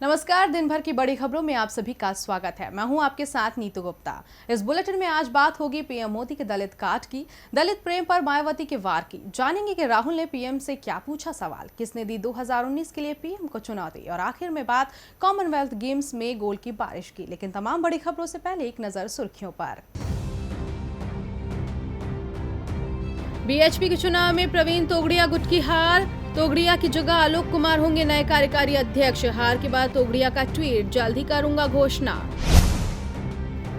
नमस्कार। दिन भर की बड़ी खबरों में आप सभी का स्वागत है। मैं हूं आपके साथ नीतू गुप्ता। इस बुलेटिन में आज बात होगी पीएम मोदी के दलित काट की, दलित प्रेम पर मायावती के वार की। जानेंगे कि राहुल ने पीएम से क्या पूछा सवाल, किसने दी 2019 के लिए पीएम को चुनौती, और आखिर में बात कॉमनवेल्थ गेम्स में गोल्ड की बारिश की। लेकिन तमाम बड़ी खबरों से पहले एक नजर सुर्खियों पर। बीएचपी के चुनाव में प्रवीण तोगड़िया गुट की हार, तोगड़िया की जगह आलोक कुमार होंगे नए कार्यकारी अध्यक्ष। हार के बाद तोगड़िया का ट्वीट, जल्द ही करूंगा घोषणा।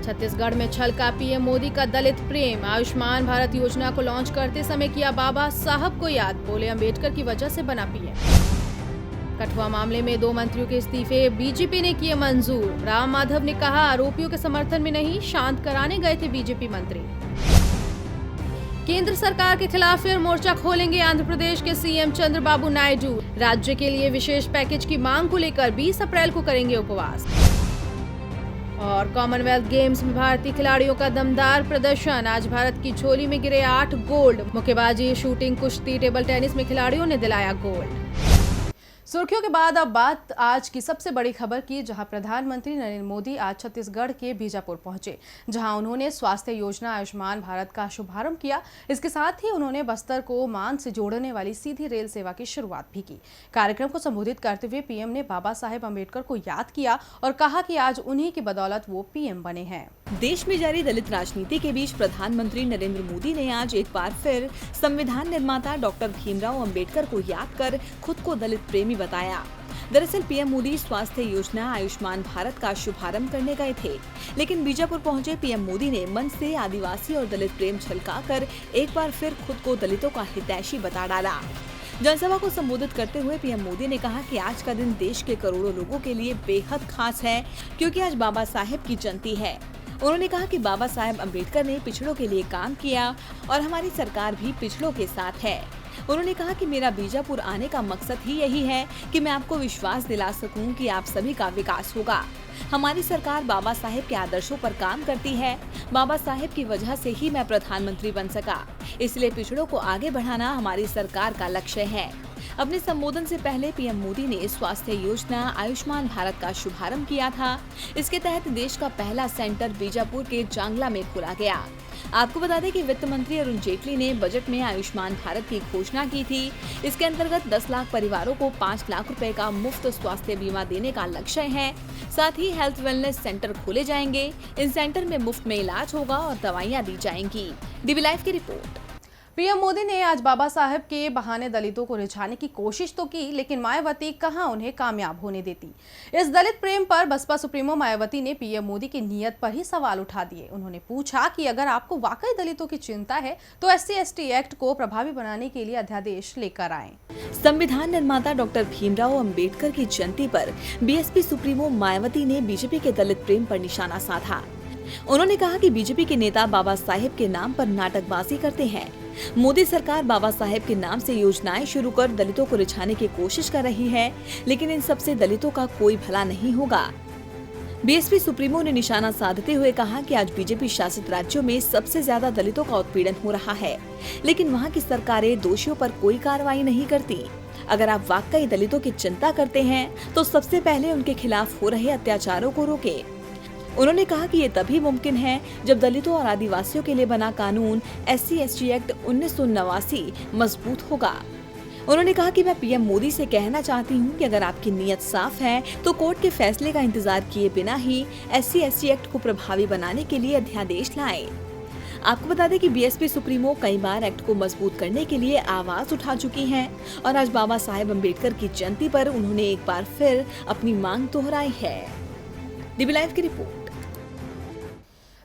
छत्तीसगढ़ में छलका पीएम मोदी का दलित प्रेम, आयुष्मान भारत योजना को लॉन्च करते समय किया बाबा साहब को याद, बोले अंबेडकर की वजह से बना पीएम। कठुआ मामले में 2 मंत्रियों के इस्तीफे बीजेपी ने किए मंजूर। राम माधव ने कहा आरोपियों के समर्थन में नहीं, शांत कराने गए थे बीजेपी मंत्री। केंद्र सरकार के खिलाफ फिर मोर्चा खोलेंगे आंध्र प्रदेश के सीएम चंद्रबाबू नायडू। राज्य के लिए विशेष पैकेज की मांग को लेकर 20 अप्रैल को करेंगे उपवास। और कॉमनवेल्थ गेम्स में भारतीय खिलाड़ियों का दमदार प्रदर्शन, आज भारत की झोली में गिरे 8 गोल्ड। मुक्केबाजी, शूटिंग, कुश्ती, टेबल टेनिस में खिलाड़ियों ने दिलाया गोल्ड। सुर्खियों के बाद अब बात आज की सबसे बड़ी खबर की, जहां प्रधानमंत्री नरेंद्र मोदी आज छत्तीसगढ़ के बीजापुर पहुंचे, जहां उन्होंने स्वास्थ्य योजना आयुष्मान भारत का शुभारंभ किया। इसके साथ ही उन्होंने बस्तर को मान से जोड़ने वाली सीधी रेल सेवा की शुरुआत भी की। कार्यक्रम को संबोधित करते हुए पीएम ने बाबा साहेब अम्बेडकर को याद किया और कहा कि आज उन्हीं की बदौलत वो पीएम बने हैं। देश में जारी दलित राजनीति के बीच प्रधानमंत्री नरेंद्र मोदी ने आज एक बार फिर संविधान निर्माता डॉक्टर भीमराव अंबेडकर को याद कर खुद को दलित प्रेमी बताया। दरअसल पीएम मोदी स्वास्थ्य योजना आयुष्मान भारत का शुभारंभ करने गए थे, लेकिन बीजापुर पहुंचे पीएम मोदी ने मंच से आदिवासी और दलित प्रेम छलकाकर एक बार फिर खुद को दलितों का हितैषी बता डाला। जनसभा को संबोधित करते हुए पीएम मोदी ने कहा कि आज का दिन देश के करोड़ों लोगों के लिए बेहद खास है, क्योंकि आज बाबा साहेब की जयंती है। उन्होंने कहा कि बाबा साहेब अम्बेडकर ने पिछड़ों के लिए काम किया और हमारी सरकार भी पिछड़ों के साथ है। उन्होंने कहा कि मेरा बीजापुर आने का मकसद ही यही है कि मैं आपको विश्वास दिला सकूं कि आप सभी का विकास होगा। हमारी सरकार बाबा साहेब के आदर्शों पर काम करती है। बाबा साहेब की वजह से ही मैं प्रधानमंत्री बन सका, इसलिए पिछड़ों को आगे बढ़ाना हमारी सरकार का लक्ष्य है। अपने संबोधन से पहले पीएम मोदी ने स्वास्थ्य योजना आयुष्मान भारत का शुभारंभ किया था। इसके तहत देश का पहला सेंटर बीजापुर के जांगला में खोला गया। आपको बता दें कि वित्त मंत्री अरुण जेटली ने बजट में आयुष्मान भारत की घोषणा की थी। इसके अंतर्गत 10 लाख परिवारों को 5 लाख रुपए का मुफ्त स्वास्थ्य बीमा देने का लक्ष्य है। साथ ही हेल्थ वेलनेस सेंटर खोले जाएंगे। इन सेंटर में मुफ्त में इलाज होगा और दवाइयाँ दी जाएंगी। डीबी लाइव की रिपोर्ट। पीएम मोदी ने आज बाबा साहेब के बहाने दलितों को रिझाने की कोशिश तो की, लेकिन मायावती कहां उन्हें कामयाब होने देती। इस दलित प्रेम पर बसपा सुप्रीमो मायावती ने पीएम मोदी की नीयत पर ही सवाल उठा दिए। उन्होंने पूछा कि अगर आपको वाकई दलितों की चिंता है तो SC/ST एक्ट को प्रभावी बनाने के लिए अध्यादेश लेकर आएं। संविधान निर्माता डॉक्टर भीमराव अंबेडकर की जयंती पर बीएसपी सुप्रीमो मायावती ने बीजेपी के दलित प्रेम पर निशाना साधा। उन्होंने कहा कि बीजेपी के नेता बाबा साहेब के नाम पर नाटकबाजी करते हैं। मोदी सरकार बाबा साहेब के नाम से योजनाएं शुरू कर दलितों को रिझाने की कोशिश कर रही है, लेकिन इन सबसे दलितों का कोई भला नहीं होगा। बीएसपी सुप्रीमो ने निशाना साधते हुए कहा कि आज बीजेपी शासित राज्यों में सबसे ज्यादा दलितों का उत्पीड़न हो रहा है, लेकिन वहां की सरकारें दोषियों पर कोई कार्रवाई नहीं करती। अगर आप वाकई दलितों की चिंता करते हैं तो सबसे पहले उनके खिलाफ हो रहे अत्याचारों को रोकें। उन्होंने कहा कि ये तभी मुमकिन है जब दलितों और आदिवासियों के लिए बना कानून SC/ST एक्ट 1989 मजबूत होगा। उन्होंने कहा कि मैं पीएम मोदी से कहना चाहती हूं कि अगर आपकी नीयत साफ है तो कोर्ट के फैसले का इंतजार किए बिना ही SC/ST एक्ट को प्रभावी बनाने के लिए अध्यादेश लाएं। आपको बता दें कि बीएसपी सुप्रीमो कई बार एक्ट को मजबूत करने के लिए आवाज उठा चुकी हैं और आज बाबा साहेब अम्बेडकर की जयंती पर उन्होंने एक बार फिर अपनी मांग दोहराई है। डीबी लाइव की रिपोर्ट।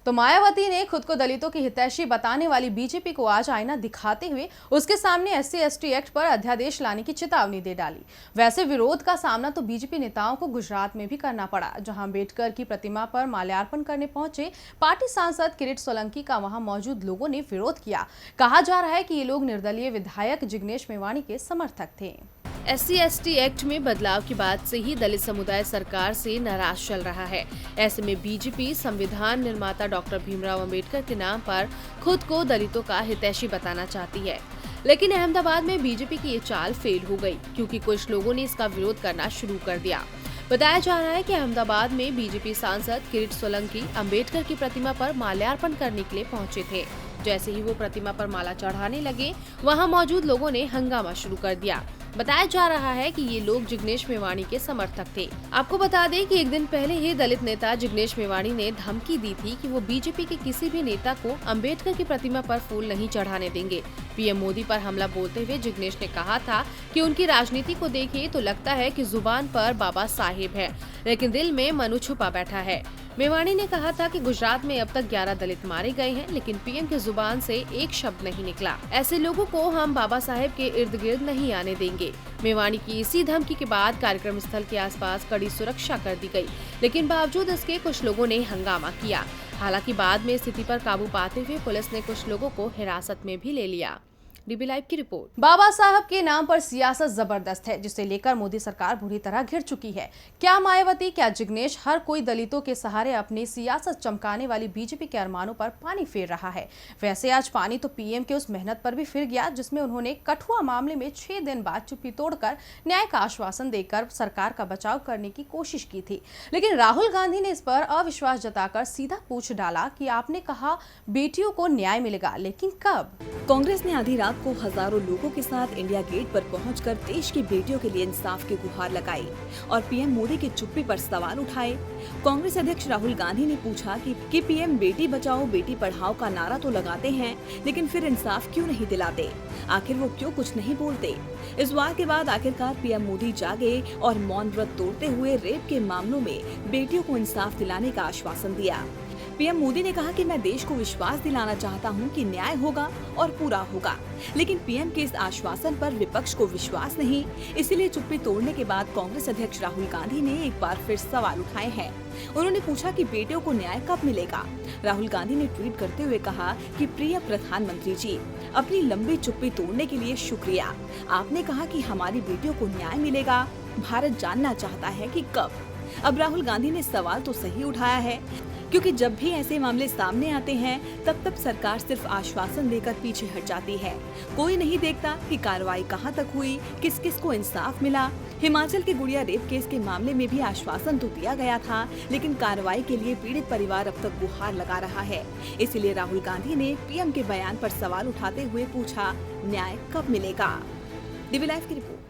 तो मायावती ने खुद को दलितों की हितैषी बताने वाली बीजेपी को आज आईना दिखाते हुए उसके सामने SC/ST एक्ट पर अध्यादेश लाने की चेतावनी दे डाली। वैसे विरोध का सामना तो बीजेपी नेताओं को गुजरात में भी करना पड़ा, जहां अम्बेडकर की प्रतिमा पर माल्यार्पण करने पहुंचे पार्टी सांसद किरीट सोलंकी का वहां मौजूद लोगों ने विरोध किया। कहा जा रहा है कि ये लोग निर्दलीय विधायक जिग्नेश मेवाणी के समर्थक थे। SC/ST एक्ट में बदलाव की बात से ही दलित समुदाय सरकार से नाराज चल रहा है। ऐसे में बीजेपी संविधान निर्माता डॉक्टर भीमराव अंबेडकर के नाम पर खुद को दलितों का हितैषी बताना चाहती है, लेकिन अहमदाबाद में बीजेपी की ये चाल फेल हो गई, क्योंकि कुछ लोगों ने इसका विरोध करना शुरू कर दिया। बताया जा रहा है कि अहमदाबाद में बीजेपी सांसद किरीट सोलंकी अंबेडकर की प्रतिमा पर माल्यार्पण करने के लिए पहुंचे थे। जैसे ही वो प्रतिमा पर माला चढ़ाने लगे, वहां मौजूद लोगों ने हंगामा शुरू कर दिया। बताया जा रहा है कि ये लोग जिग्नेश मेवाणी के समर्थक थे। आपको बता दें कि एक दिन पहले ही दलित नेता जिग्नेश मेवाणी ने धमकी दी थी कि वो बीजेपी के किसी भी नेता को अंबेडकर की प्रतिमा पर फूल नहीं चढ़ाने देंगे। पीएम मोदी पर हमला बोलते हुए जिग्नेश ने कहा था कि उनकी राजनीति को देखिए तो लगता है कि जुबान पर बाबा साहेब है, लेकिन दिल में मनु छुपा बैठा है। मेवाणी ने कहा था कि गुजरात में अब तक 11 दलित मारे गए हैं, लेकिन पीएम की जुबान से एक शब्द नहीं निकला। ऐसे लोगों को हम बाबा साहेब के इर्द गिर्द नहीं आने देंगे। मेवाणी की इसी धमकी के बाद कार्यक्रम स्थल के आसपास कड़ी सुरक्षा कर दी गई, लेकिन बावजूद इसके कुछ लोगों ने हंगामा किया। हालांकि बाद में स्थिति पर काबू पाते हुए पुलिस ने कुछ लोगों को हिरासत में भी ले लिया। डीबी लाइव की रिपोर्ट। बाबा साहब के नाम पर सियासत जबरदस्त है, जिसे लेकर मोदी सरकार बुरी तरह घिर चुकी है। क्या मायावती, क्या जिग्नेश, हर कोई दलितों के सहारे अपनी सियासत चमकाने वाली बीजेपी के अरमानों पर पानी फेर रहा है। वैसे आज पानी तो पीएम के उस मेहनत पर भी फिर गया, जिसमें उन्होंने कठुआ मामले में 6 दिन बाद चुप्पी तोड़कर न्याय का आश्वासन देकर सरकार का बचाव करने की कोशिश की थी। लेकिन राहुल गांधी ने इस पर अविश्वास जताकर सीधा पूछ डाला कि आपने कहा बेटियों को न्याय मिलेगा, लेकिन कब? कांग्रेस ने आधी रात को हजारों लोगों के साथ इंडिया गेट पर पहुंचकर देश की बेटियों के लिए इंसाफ की गुहार लगाई और पीएम मोदी की चुप्पी पर सवाल उठाए। कांग्रेस अध्यक्ष राहुल गांधी ने पूछा कि पीएम बेटी बचाओ बेटी पढ़ाओ का नारा तो लगाते हैं, लेकिन फिर इंसाफ क्यों नहीं दिलाते? आखिर वो क्यों कुछ नहीं बोलते? इस वार के बाद आखिरकार पीएम मोदी जागे और मौन व्रत तोड़ते हुए रेप के मामलों में बेटियों को इंसाफ दिलाने का आश्वासन दिया। पीएम मोदी ने कहा कि मैं देश को विश्वास दिलाना चाहता हूं कि न्याय होगा और पूरा होगा, लेकिन पीएम के इस आश्वासन पर विपक्ष को विश्वास नहीं। इसलिए चुप्पी तोड़ने के बाद कांग्रेस अध्यक्ष राहुल गांधी ने एक बार फिर सवाल उठाए हैं। उन्होंने पूछा कि बेटियों को न्याय कब मिलेगा। राहुल गांधी ने ट्वीट करते हुए कहा कि प्रिय प्रधानमंत्री जी, अपनी लंबी चुप्पी तोड़ने के लिए शुक्रिया। आपने कहा कि हमारी बेटियों को न्याय मिलेगा, भारत जानना चाहता है कि कब। अब राहुल गांधी ने सवाल तो सही उठाया है, क्योंकि जब भी ऐसे मामले सामने आते हैं तब सरकार सिर्फ आश्वासन देकर पीछे हट जाती है। कोई नहीं देखता कि कार्रवाई कहां तक हुई, किस किस को इंसाफ मिला। हिमाचल के गुड़िया रेप केस के मामले में भी आश्वासन तो दिया गया था, लेकिन कार्रवाई के लिए पीड़ित परिवार अब तक गुहार लगा रहा है। इसलिए राहुल गांधी ने पीएम के बयान पर सवाल उठाते हुए पूछा, न्याय कब मिलेगा? डीबी लाइव की रिपोर्ट।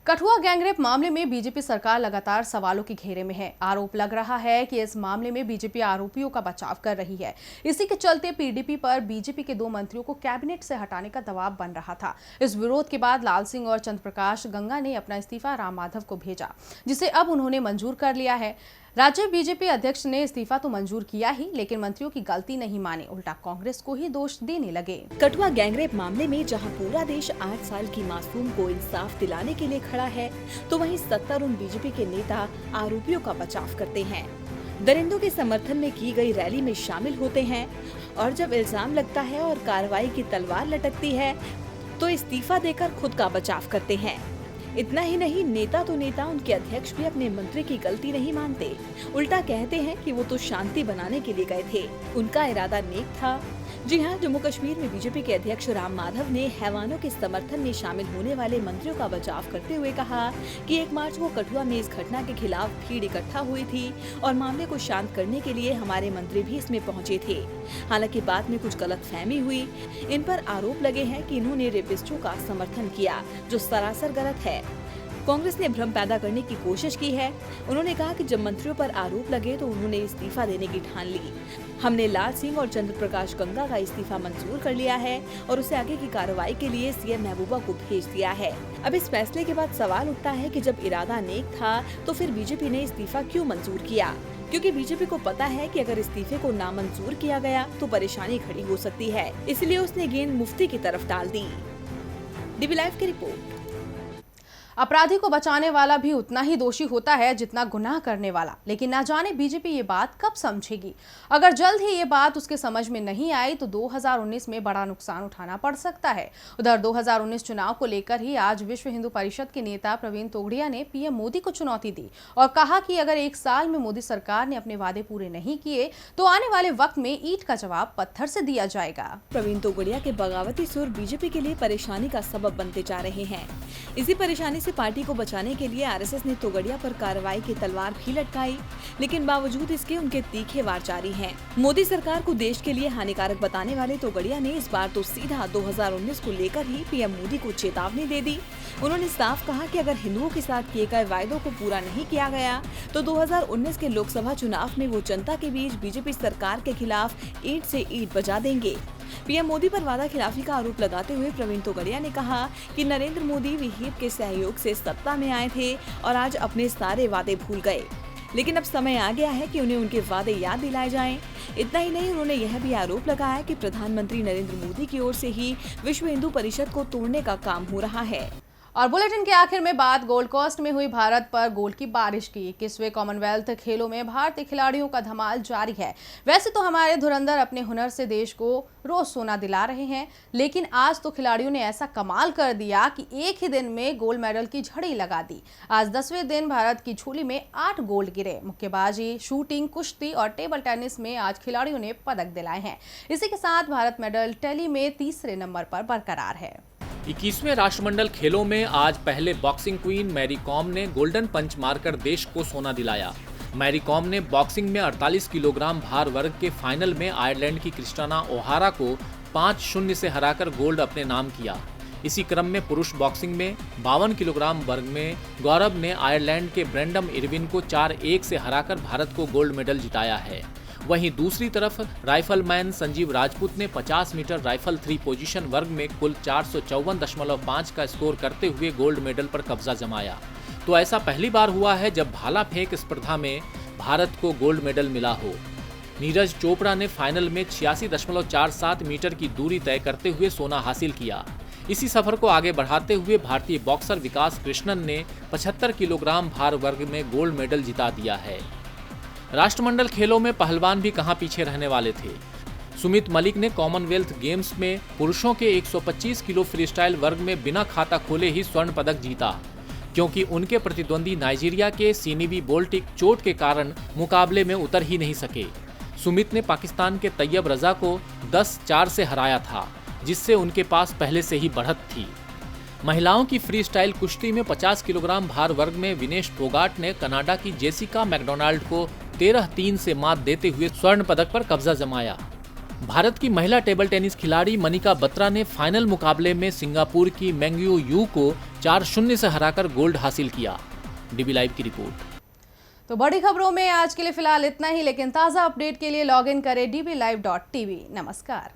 कठुआ गैंगरेप मामले में बीजेपी सरकार लगातार सवालों के घेरे में है। आरोप लग रहा है कि इस मामले में बीजेपी आरोपियों का बचाव कर रही है। इसी के चलते पीडीपी पर बीजेपी के 2 मंत्रियों को कैबिनेट से हटाने का दबाव बन रहा था। इस विरोध के बाद लाल सिंह और चंद्र प्रकाश गंगा ने अपना इस्तीफा राम माधव को भेजा, जिसे अब उन्होंने मंजूर कर लिया है। राज्य बीजेपी अध्यक्ष ने इस्तीफा तो मंजूर किया ही, लेकिन मंत्रियों की गलती नहीं माने, उल्टा कांग्रेस को ही दोष देने लगे। कठुआ गैंगरेप मामले में जहां पूरा देश 8 साल की मासूम को इंसाफ दिलाने के लिए खड़ा है, तो वहीं 70 बीजेपी के नेता आरोपियों का बचाव करते हैं, दरिंदों के समर्थन में की गई रैली में शामिल होते हैं, और जब इल्जाम लगता है और कार्रवाई की तलवार लटकती है तो इस्तीफा देकर खुद का बचाव करते हैं। इतना ही नहीं, नेता तो नेता, उनके अध्यक्ष भी अपने मंत्री की गलती नहीं मानते, उल्टा कहते हैं कि वो तो शांति बनाने के लिए गए थे, उनका इरादा नेक था। जी हाँ, जम्मू कश्मीर में बीजेपी के अध्यक्ष राम माधव ने हैवानों के समर्थन में शामिल होने वाले मंत्रियों का बचाव करते हुए कहा कि 1 मार्च को कठुआ में इस घटना के खिलाफ भीड़ इकट्ठा हुई थी और मामले को शांत करने के लिए हमारे मंत्री भी इसमें पहुंचे थे। हालांकि बाद में कुछ गलतफहमी हुई। इन पर आरोप लगे हैं कि इन्होंने रेपिस्टों का समर्थन किया, जो सरासर गलत है। कांग्रेस ने भ्रम पैदा करने की कोशिश की है। उन्होंने कहा कि जब मंत्रियों पर आरोप लगे तो उन्होंने इस्तीफा देने की ठान ली। हमने लाल सिंह और चंद्र प्रकाश गंगा का इस्तीफा मंजूर कर लिया है और उसे आगे की कार्रवाई के लिए सीएम महबूबा को भेज दिया है। अब इस फैसले के बाद सवाल उठता है कि जब इरादा नेक था तो फिर बीजेपी ने इस्तीफा क्यों मंजूर किया? क्योंकि बीजेपी को पता है कि अगर इस्तीफे को नामंजूर किया गया तो परेशानी खड़ी हो सकती है, इसलिए उसने गेंद मुफ्ती की तरफ डाल दी। डीबी लाइव की रिपोर्ट। अपराधी को बचाने वाला भी उतना ही दोषी होता है जितना गुनाह करने वाला, लेकिन ना जाने बीजेपी ये बात कब समझेगी। अगर जल्द ही ये बात उसके समझ में नहीं आई तो 2019 में बड़ा नुकसान उठाना पड़ सकता है। उधर 2019 चुनाव को लेकर ही आज विश्व हिंदू परिषद के नेता प्रवीण तोगड़िया ने पीएम मोदी को चुनौती दी और कहा कि अगर 1 साल में मोदी सरकार ने अपने वादे पूरे नहीं किए तो आने वाले वक्त में ईंट का जवाब पत्थर से दिया जाएगा। प्रवीण तोगड़िया के बगावती सुर बीजेपी के लिए परेशानी का सबब बनते जा रहे हैं। इसी परेशानी से पार्टी को बचाने के लिए आरएसएस ने तोगड़िया पर कार्रवाई की तलवार भी लटकाई, लेकिन बावजूद इसके उनके तीखे वार जारी हैं। मोदी सरकार को देश के लिए हानिकारक बताने वाले तोगड़िया ने इस बार तो सीधा 2019 को लेकर ही पीएम मोदी को चेतावनी दे दी। उन्होंने साफ कहा कि अगर हिंदुओं के साथ किए गए वायदों को पूरा नहीं किया गया तो 2019 के लोकसभा चुनाव में वो जनता के बीच बीजेपी सरकार के खिलाफ ईंट से ईंट बजा देंगे। पीएम मोदी पर वादा खिलाफी का आरोप लगाते हुए प्रवीण तोगड़िया ने कहा कि नरेंद्र मोदी विहिप के सहयोग से सत्ता में आए थे और आज अपने सारे वादे भूल गए, लेकिन अब समय आ गया है कि उन्हें उनके वादे याद दिलाए जाएं। इतना ही नहीं, उन्होंने यह भी आरोप लगाया कि प्रधानमंत्री नरेंद्र मोदी की ओर से ही विश्व हिंदू परिषद को तोड़ने का काम हो रहा है। और बुलेटिन के आखिर में बात गोल्ड कोस्ट में हुई भारत पर गोल्ड की बारिश की। 21वें कॉमनवेल्थ खेलों में भारतीय खिलाड़ियों का धमाल जारी है। वैसे तो हमारे धुरंधर अपने हुनर से देश को रोज सोना दिला रहे हैं, लेकिन आज तो खिलाड़ियों ने ऐसा कमाल कर दिया कि एक ही दिन में गोल्ड मेडल की झड़ी लगा दी। आज 10वें दिन भारत की झोली में 8 गोल्ड गिरे। मुक्केबाजी, शूटिंग, कुश्ती और टेबल टेनिस में आज खिलाड़ियों ने पदक दिलाए हैं। इसी के साथ भारत मेडल टैली में तीसरे नंबर पर बरकरार है। 21वें राष्ट्रमंडल खेलों में आज पहले बॉक्सिंग क्वीन मैरी कॉम ने गोल्डन पंच मारकर देश को सोना दिलाया। मैरी कॉम ने बॉक्सिंग में 48 किलोग्राम भार वर्ग के फाइनल में आयरलैंड की क्रिस्टाना ओहारा को 5-0 से हराकर गोल्ड अपने नाम किया। इसी क्रम में पुरुष बॉक्सिंग में 52 किलोग्राम वर्ग में गौरव ने आयरलैंड के ब्रेंडम इरविन को 4-1 से हराकर भारत को गोल्ड मेडल जिताया है। वहीं दूसरी तरफ राइफलमैन संजीव राजपूत ने 50 मीटर राइफल 3 पोजीशन वर्ग में कुल 454.5 का स्कोर करते हुए गोल्ड मेडल पर कब्जा जमाया। तो ऐसा पहली बार हुआ है जब भाला फेंक स्पर्धा में भारत को गोल्ड मेडल मिला हो। नीरज चोपड़ा ने फाइनल में 86.47 मीटर की दूरी तय करते हुए सोना हासिल किया। इसी सफर को आगे बढ़ाते हुए भारतीय बॉक्सर विकास कृष्णन ने 75 किलोग्राम भार वर्ग में गोल्ड मेडल जिता दिया है। राष्ट्रमंडल खेलों में पहलवान भी कहां पीछे रहने वाले थे। सुमित मलिक ने कॉमनवेल्थ गेम्स में पुरुषों के 125 किलो फ्रीस्टाइल वर्ग में बिना खाता खोले ही स्वर्ण पदक जीता, क्योंकि उनके प्रतिद्वंदी नाइजीरिया के सीनीवी बोल्टिक चोट के कारण मुकाबले में उतर ही नहीं सके। सुमित ने पाकिस्तान के तैयब रजा को 10-4 से हराया था, जिससे उनके पास पहले से ही बढ़त थी। महिलाओं की फ्री स्टाइल कुश्ती में 50 किलोग्राम भार वर्ग में विनेश फोगाट ने कनाडा की जेसिका मैकडोनाल्ड को 13-3 से मात देते हुए स्वर्ण पदक पर कब्जा जमाया। भारत की महिला टेबल टेनिस खिलाड़ी मनिका बत्रा ने फाइनल मुकाबले में सिंगापुर की मेंग्यू यू को 4-0 से हराकर गोल्ड हासिल किया। डीबी लाइव की रिपोर्ट। तो बड़ी खबरों में आज के लिए फिलहाल इतना ही, लेकिन ताज़ा अपडेट के लिए लॉग इन करें dblive.tv। नमस्कार।